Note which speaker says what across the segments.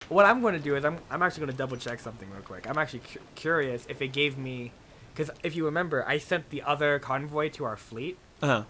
Speaker 1: what I'm going to do is I'm actually going to double check something real quick. I'm actually curious if it gave me, because if you remember, I sent the other convoy to our fleet.
Speaker 2: Uh-huh.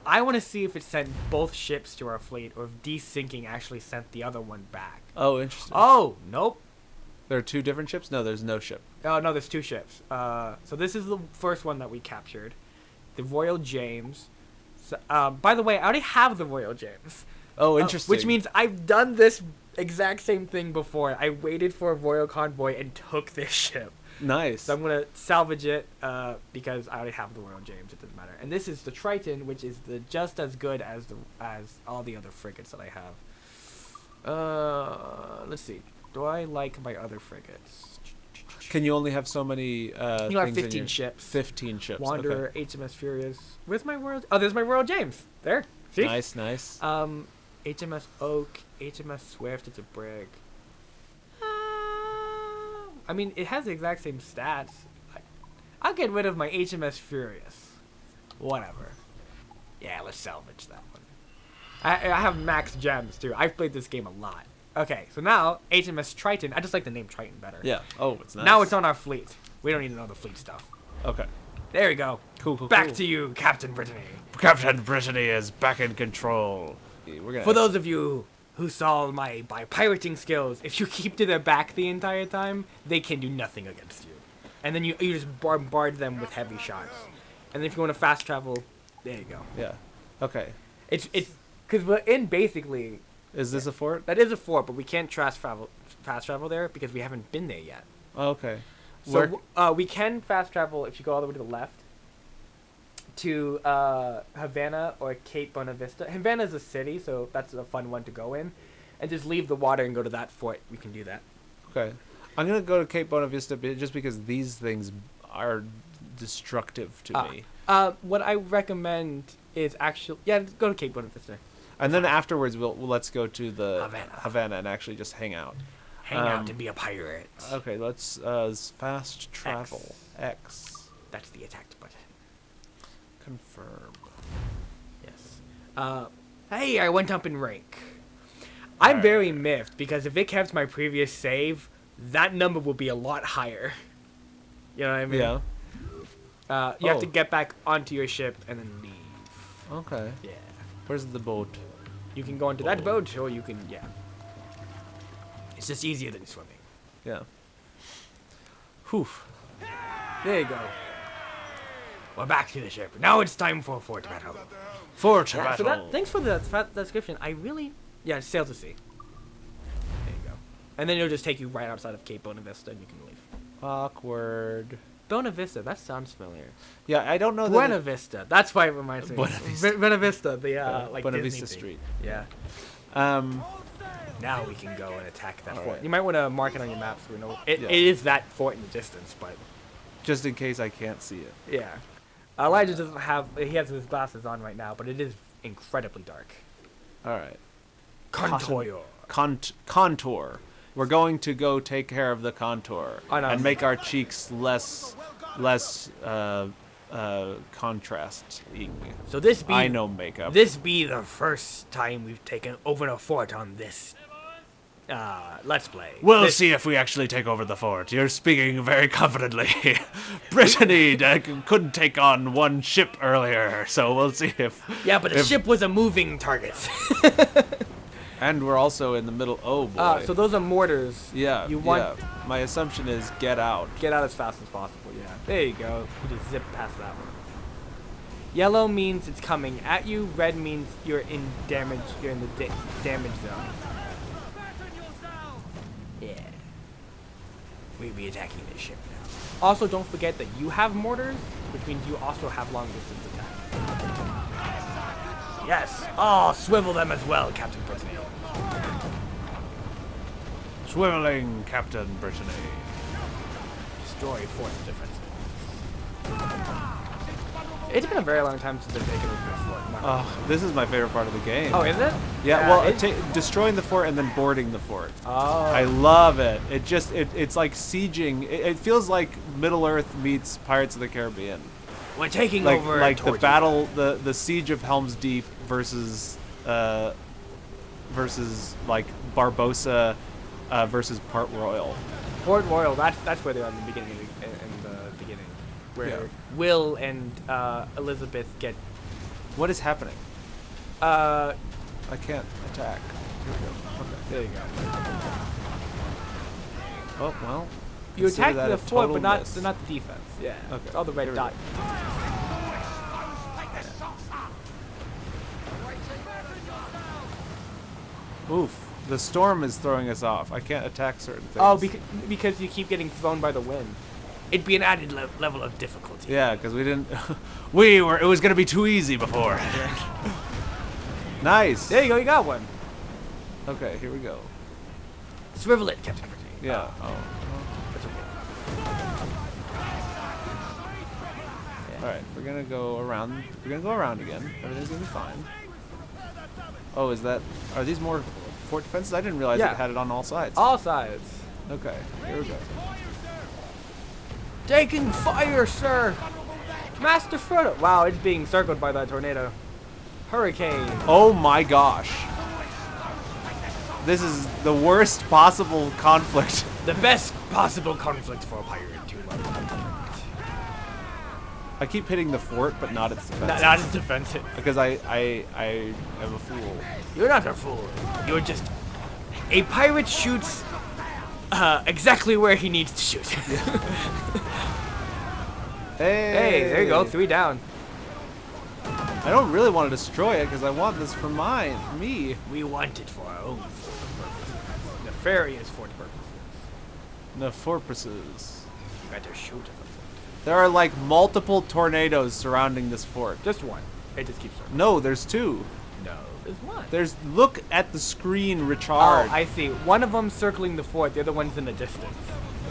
Speaker 1: I want to see if it sent both ships to our fleet, or if desyncing actually sent the other one back.
Speaker 2: Oh, interesting.
Speaker 1: Oh, nope.
Speaker 2: There are 2 different ships? No, there's no ship.
Speaker 1: Oh, no, there's 2 ships. So this is the first one that we captured. The Royal James. So, by the way, I already have the Royal James.
Speaker 2: Oh, interesting.
Speaker 1: Which means I've done this exact same thing before. I waited for a Royal Convoy and took this ship.
Speaker 2: Nice.
Speaker 1: So I'm going to salvage it because I already have the Royal James. It doesn't matter. And this is the Triton, which is just as good as all the other frigates that I have. Let's see. Do I like my other frigates?
Speaker 2: Can you only have so many
Speaker 1: You have
Speaker 2: things
Speaker 1: 15 ships.
Speaker 2: 15 ships.
Speaker 1: Wanderer,
Speaker 2: Okay.
Speaker 1: HMS Furious. Where's my Royal... Oh, there's my Royal James. There. See?
Speaker 2: Nice, nice.
Speaker 1: HMS Oak, HMS Swift, it's a brig. I mean, it has the exact same stats. I'll get rid of my HMS Furious. Whatever. Yeah, let's salvage that one. I have max gems, too. I've played this game a lot. Okay, so now, HMS Triton. I just like the name Triton better.
Speaker 2: Yeah. Oh, it's nice.
Speaker 1: Now it's on our fleet. We don't need to know the fleet stuff.
Speaker 2: Okay.
Speaker 1: There we go.
Speaker 2: Cool.
Speaker 1: Back to you, Captain Brittanie.
Speaker 2: Captain Brittanie is back in control.
Speaker 1: For those of you who saw my pirating skills, if you keep to their back the entire time, they can do nothing against you. And then you just bombard them with heavy shots. And if you want to fast travel, there you go.
Speaker 2: Yeah. Okay.
Speaker 1: It's because we're in basically.
Speaker 2: Is this a fort?
Speaker 1: That is a fort, but we can't fast travel there because we haven't been there yet.
Speaker 2: Oh, okay.
Speaker 1: So we can fast travel if you go all the way to the left to Havana or Cape Bonavista. Havana is a city, so that's a fun one to go in. And just leave the water and go to that fort. We can do that.
Speaker 2: Okay. I'm going to go to Cape Bonavista just because these things are destructive to me.
Speaker 1: What I recommend is actually... Yeah, go to Cape Bonavista.
Speaker 2: And then afterwards, let's go to the
Speaker 1: Havana
Speaker 2: and actually just hang out.
Speaker 1: Hang out and be a pirate.
Speaker 2: Okay, let's fast travel. X.
Speaker 1: That's the attacked button.
Speaker 2: Confirm.
Speaker 1: Yes. Hey, I went up in rank. I'm very miffed because if it kept my previous save, that number will be a lot higher. You know what I mean?
Speaker 2: Yeah.
Speaker 1: You have to get back onto your ship and then leave.
Speaker 2: Okay.
Speaker 1: Yeah.
Speaker 2: Where's the boat?
Speaker 1: You can go into that boat, or you can, yeah. It's just easier than swimming.
Speaker 2: Yeah. Whew.
Speaker 1: There you go. We're back to the ship. Now it's time for fort battle.
Speaker 2: Fort
Speaker 1: Yeah, so
Speaker 2: battle.
Speaker 1: thanks for the description. I really... Yeah, sail to sea. There you go. And then it'll just take you right outside of Cape Bonavista and you can leave.
Speaker 2: Awkward.
Speaker 1: Bonavista, that sounds familiar.
Speaker 2: Yeah, I don't know
Speaker 1: Buena Vista. That's why it reminds me.
Speaker 2: Buena Vista.
Speaker 1: Buena Vista, the like
Speaker 2: Buena
Speaker 1: Disney
Speaker 2: Vista
Speaker 1: thing.
Speaker 2: Street.
Speaker 1: Yeah.
Speaker 2: Now
Speaker 1: we can go and attack that fort.
Speaker 2: right.
Speaker 1: You might want to mark it on your map so we know it is that fort in the distance, but
Speaker 2: just in case I can't see it.
Speaker 1: yeah. Elijah doesn't have he has his glasses on right now, but it is incredibly dark.
Speaker 2: All right.
Speaker 1: Contour.
Speaker 2: Contour. We're going to go take care of the contour and make our cheeks less contrasting.
Speaker 1: So this be
Speaker 2: I know makeup.
Speaker 1: This be the first time we've taken over a fort on this Let's Play.
Speaker 2: We'll see if we actually take over the fort. You're speaking very confidently. Brittanie couldn't take on one ship earlier, so we'll see if...
Speaker 1: Yeah, but the ship was a moving target.
Speaker 2: And we're also in the middle... Oh, boy.
Speaker 1: So those are mortars.
Speaker 2: Yeah,
Speaker 1: You want...
Speaker 2: yeah. My assumption is get out.
Speaker 1: Get out as fast as possible, yeah. There you go. You just zip past that one. Yellow means it's coming at you. Red means you're in damage. You're in the damage zone. Yeah. We'll be attacking this ship now. Also, don't forget that you have mortars, which means you also have long distance attack. Yes. Oh, swivel them as well, Captain Brittanie.
Speaker 2: Swiveling Captain Brittanie.
Speaker 1: Destroy fort defense. It's been a very long time since I've taken over a fort.
Speaker 2: Oh, this is my favorite part of the game.
Speaker 1: Oh, is it?
Speaker 2: Yeah, well, destroying the fort and then boarding the fort.
Speaker 1: Oh.
Speaker 2: I love it. It's like sieging. It feels like Middle-earth meets Pirates of the Caribbean.
Speaker 1: We're taking
Speaker 2: like,
Speaker 1: over.
Speaker 2: Like the battle, the siege of Helm's Deep versus like Barbossa versus Port Royal.
Speaker 1: Port Royal, that's where they are in the beginning. Where
Speaker 2: Yeah.
Speaker 1: Will and Elizabeth get.
Speaker 2: What is happening?
Speaker 1: Uh,
Speaker 2: I can't attack. Here we go. Okay.
Speaker 1: there you go.
Speaker 2: Oh well.
Speaker 1: You
Speaker 2: consider
Speaker 1: attack
Speaker 2: that
Speaker 1: the
Speaker 2: a
Speaker 1: fort,
Speaker 2: total
Speaker 1: but not
Speaker 2: miss.
Speaker 1: the defense. Yeah.
Speaker 2: Okay.
Speaker 1: All the red
Speaker 2: Here we
Speaker 1: dot.
Speaker 2: Oof. The storm is throwing us off. I can't attack certain things.
Speaker 1: Oh, because you keep getting thrown by the wind. It'd be an added level of difficulty.
Speaker 2: Yeah, because we didn't. It was gonna be too easy before. Nice.
Speaker 1: There you go. You got one.
Speaker 2: Okay, here we go.
Speaker 1: Swivel it, Captain Brittanie.
Speaker 2: Yeah. Oh.
Speaker 1: That's okay.
Speaker 2: All right, we're gonna go around. We're gonna go around again. Everything's gonna be fine. Oh, are these more fort defenses? I didn't realize
Speaker 1: Yeah.
Speaker 2: it had it on all sides.
Speaker 1: All sides.
Speaker 2: Okay, here we go.
Speaker 1: Taking fire, sir. Master Frodo. Wow, it's being circled by that tornado. Hurricane.
Speaker 2: Oh my gosh. This is the worst possible conflict.
Speaker 1: The best possible conflict for a pirate to
Speaker 2: I keep hitting the fort, but not its defense.
Speaker 1: not as defensive.
Speaker 2: Because I am a fool.
Speaker 1: You're not a fool. You're just a pirate shoots exactly where he needs to shoot. Hey, there you go. 3 down.
Speaker 2: I don't really want to destroy it because I want this for me.
Speaker 1: We want it for our own purposes. Nefarious fort purposes.
Speaker 2: The fortresses.
Speaker 1: You better shoot at the fort.
Speaker 2: There are like multiple tornadoes surrounding this fort.
Speaker 1: Just one. It just keeps circling.
Speaker 2: No, there's 2.
Speaker 1: No, there's one.
Speaker 2: Look at the screen, Richard.
Speaker 1: Oh, I see. One of them circling the fort. The other one's in the distance.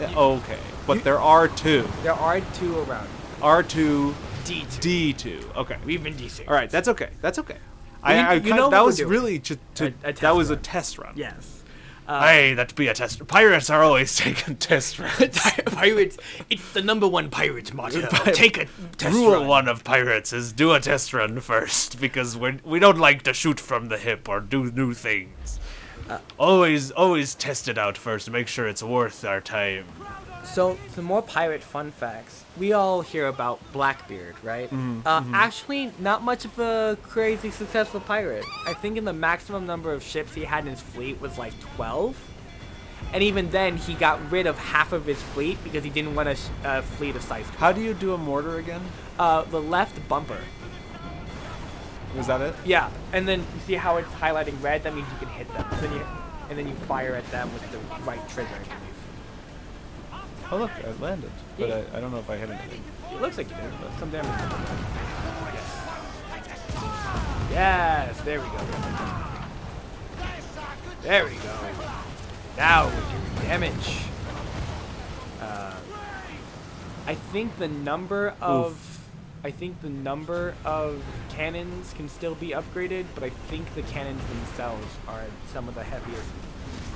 Speaker 2: Yeah, okay, but there are 2.
Speaker 1: There are 2 around.
Speaker 2: R2,
Speaker 1: D2.
Speaker 2: D2. Okay.
Speaker 1: We've been D6.
Speaker 2: All right, that's okay. That's okay.
Speaker 1: You know
Speaker 2: that
Speaker 1: what
Speaker 2: was
Speaker 1: we're doing.
Speaker 2: really
Speaker 1: A test
Speaker 2: that was a
Speaker 1: run.
Speaker 2: test run.
Speaker 1: Yes.
Speaker 2: Hey, that'd be a test. Pirates are always taking test runs.
Speaker 1: Pirates. It's the #1 pirate motto. Take a test
Speaker 2: Rule
Speaker 1: run.
Speaker 2: 1 of pirates is do a test run first because we don't like to shoot from the hip or do new things. Always test it out first to make sure it's worth our time.
Speaker 1: So, some more pirate fun facts. We all hear about Blackbeard, right? Actually, not much of a crazy successful pirate. I think in the maximum number of ships he had in his fleet was like 12. And even then, he got rid of half of his fleet because he didn't want a fleet of size 12.
Speaker 2: How do you do a mortar again?
Speaker 1: The left bumper.
Speaker 2: Was that it?
Speaker 1: Yeah, and then you see how it's highlighting red? That means you can hit them. And then you fire at them with the right trigger, I believe.
Speaker 2: Oh look, I landed, but
Speaker 1: Yeah.
Speaker 2: I don't know if I hit anything.
Speaker 1: It looks like you did, but some damage. Yes. Yes, there we go. There we go. Now we're doing damage. I think the number of cannons can still be upgraded, but I think the cannons themselves are some of the heaviest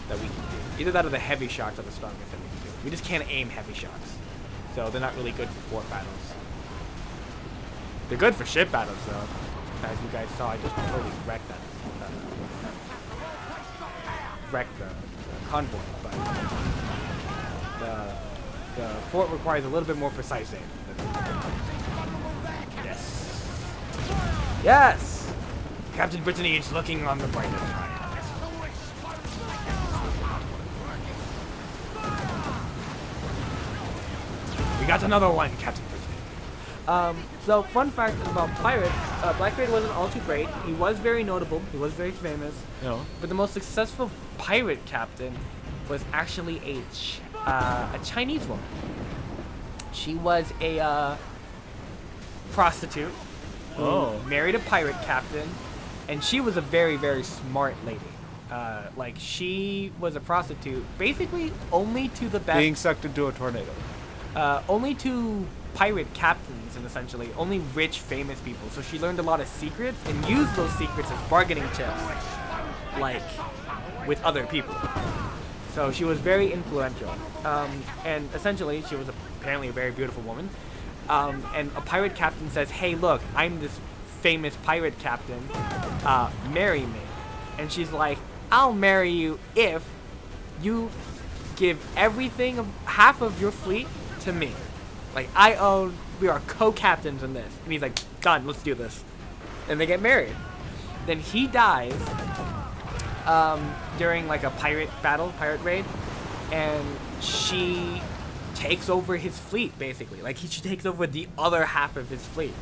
Speaker 1: that we can do. Either that or the heavy shots are the strongest that we can do. We just can't aim heavy shots, so they're not really good for fort battles. They're good for ship battles, though. As you guys saw, I just totally wrecked that. Wrecked the convoy, but the fort requires a little bit more precise aim. Yes. Yes! Captain Brittanie is looking on the brighter side. We got another one, Captain Brittanie. So, fun fact about pirates, Blackbeard wasn't all too great. He was very notable. He was very famous.
Speaker 2: No.
Speaker 1: But the most successful pirate captain was actually a Chinese woman. She was a prostitute who married a pirate captain, and she was a very, very smart lady. Like, she was a prostitute, basically only to the best...
Speaker 2: Being sucked into a tornado.
Speaker 1: only to pirate captains, and essentially only rich, famous people. So she learned a lot of secrets and used those secrets as bargaining chips, like with other people. So she was very influential, and essentially she was apparently a very beautiful woman. And a pirate captain says, "Hey, look, I'm this famous pirate captain. Marry me." And she's like, "I'll marry you if you give everything of half of your fleet to me. Like, we are co-captains in this. And he's like, done, let's do this. And they get married. Then he dies during like a pirate raid, and she takes over his fleet, basically. Like, she takes over the other half of his fleet.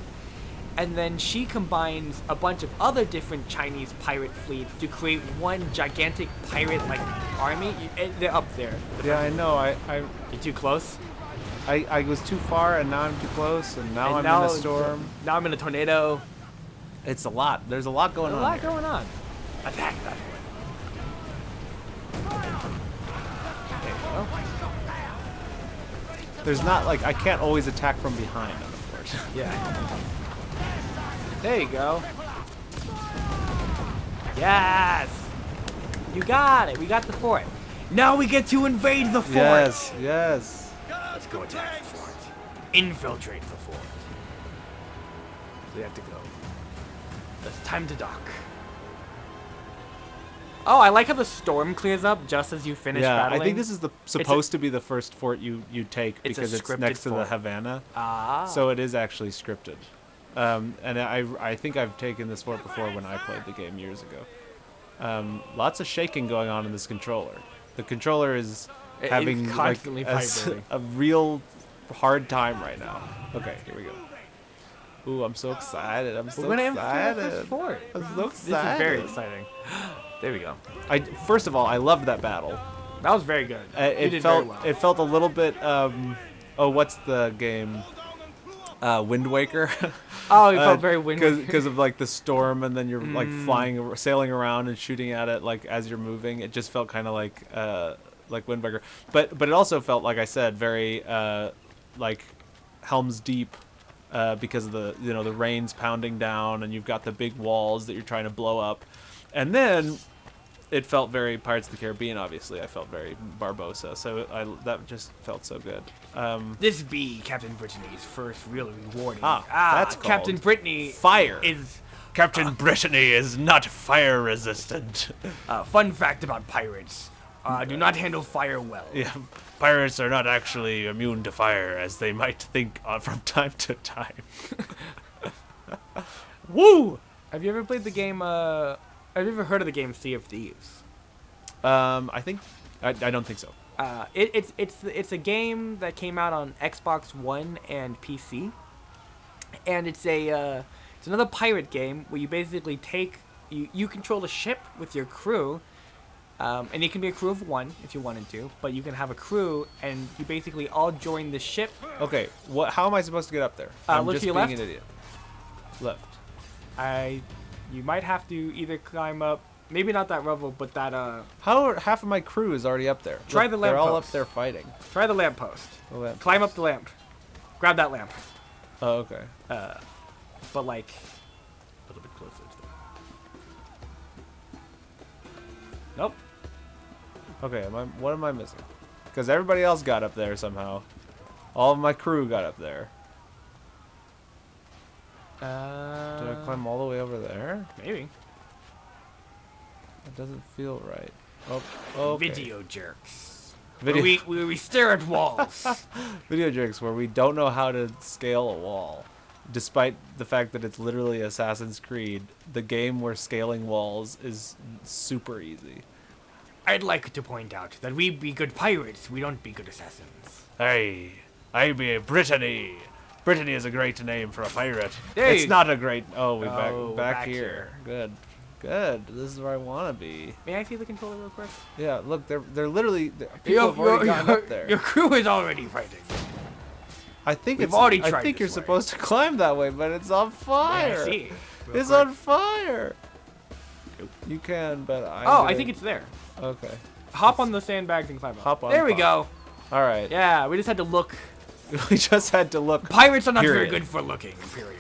Speaker 1: And then she combines a bunch of other different Chinese pirate fleets to create one gigantic pirate like army. They're up there.
Speaker 2: Yeah, I know.
Speaker 1: You're too close.
Speaker 2: I was too far, and now I'm too close, and now I'm in a storm.
Speaker 1: Now I'm in a tornado.
Speaker 2: It's a lot. There's a lot going on.
Speaker 1: There's a lot going on. Attack that one. There you go.
Speaker 2: There's not like I can't always attack from behind, of course.
Speaker 1: Yeah. There you go. Yes! You got it. We got the fort. Now we get to invade the fort.
Speaker 2: Yes, yes.
Speaker 1: Let's go attack the fort. Infiltrate the fort. We have to go. It's time to dock. Oh, I like how the storm clears up just as you finish battling.
Speaker 2: I think this is supposed to be the first fort you take because it's next to the Havana.
Speaker 1: Ah.
Speaker 2: So it is actually scripted. And I think I've taken this fort before when I played the game years ago. Lots of shaking going on in this controller. The controller is having
Speaker 1: constantly
Speaker 2: like a real hard time right now. Okay, here we go. Ooh, I'm so excited. I'm so excited. I'm so excited.
Speaker 1: This is very exciting. There we go.
Speaker 2: First of all, I loved that battle.
Speaker 1: That was very good.
Speaker 2: It felt a little bit what's the game? Wind Waker.
Speaker 1: Oh, it felt very Wind Waker.
Speaker 2: Because of like the storm, and then you're like sailing around and shooting at it like as you're moving. It just felt kind of like Wind Waker. But it also felt, like I said, very like Helm's Deep, because of the rain's pounding down, and you've got the big walls that you're trying to blow up, and then it felt very Pirates of the Caribbean. Obviously, I felt very Barbossa, so that just felt so good.
Speaker 1: This be Captain Brittanie's first real rewarding.
Speaker 2: That's called
Speaker 1: Captain Brittanie
Speaker 2: fire.
Speaker 1: Captain
Speaker 2: Brittanie is not fire resistant.
Speaker 1: Fun fact about pirates: do not handle fire well.
Speaker 2: Yeah, pirates are not actually immune to fire, as they might think from time to time. Woo!
Speaker 1: Have you ever played the game? Have you ever heard of the game Sea of Thieves?
Speaker 2: I think I don't think so.
Speaker 1: It's a game that came out on Xbox One and PC, and it's another pirate game where you basically you control a ship with your crew, and it can be a crew of one if you wanted to, but you can have a crew and you basically all join the ship.
Speaker 2: Okay, how am I supposed to get up there? I'm
Speaker 1: look
Speaker 2: just
Speaker 1: to your
Speaker 2: being
Speaker 1: left.
Speaker 2: an idiot. Left.
Speaker 1: You might have to either climb up, maybe not that level, but that
Speaker 2: Half of my crew is already up there.
Speaker 1: Try the lamp
Speaker 2: They're all
Speaker 1: post.
Speaker 2: up there fighting.
Speaker 1: Try the lamppost.
Speaker 2: The lamp.
Speaker 1: Climb up the lamp. Grab that lamp.
Speaker 2: Oh, okay.
Speaker 1: But like a little bit closer to that. Nope.
Speaker 2: Okay, what am I missing? Because everybody else got up there somehow. All of my crew got up there. Did I climb all the way over there?
Speaker 1: Maybe.
Speaker 2: That doesn't feel right. Oh, okay.
Speaker 1: Video jerks.
Speaker 2: Video,
Speaker 1: Where we stare at walls.
Speaker 2: video jerks where we don't know how to scale a wall. Despite the fact that it's literally Assassin's Creed, the game where scaling walls is super easy.
Speaker 1: I'd like to point out that we be good pirates, we don't be good assassins.
Speaker 2: Hey, I be a Brittanie. Brittanie is a great name for a pirate.
Speaker 1: Hey.
Speaker 2: It's not a great... Oh, we're
Speaker 1: we're
Speaker 2: back here. Good. Good. This is where I want to be.
Speaker 1: May I see the controller real quick?
Speaker 2: Yeah, look, they're literally... People have already gotten up there.
Speaker 1: Your crew is already fighting.
Speaker 2: I think
Speaker 1: We've already tried
Speaker 2: I think
Speaker 1: this
Speaker 2: you're
Speaker 1: way.
Speaker 2: supposed to climb that way, but it's on fire.
Speaker 1: Yeah, I see.
Speaker 2: It's on fire. You can, but
Speaker 1: I think it's there.
Speaker 2: Okay.
Speaker 1: Hop on the sandbags and climb up.
Speaker 2: Hop on
Speaker 1: There we
Speaker 2: top.
Speaker 1: go.
Speaker 2: All right.
Speaker 1: Yeah, we just had to look.
Speaker 2: We just had to look.
Speaker 1: Pirates are not very
Speaker 2: Period.
Speaker 1: good for looking, period.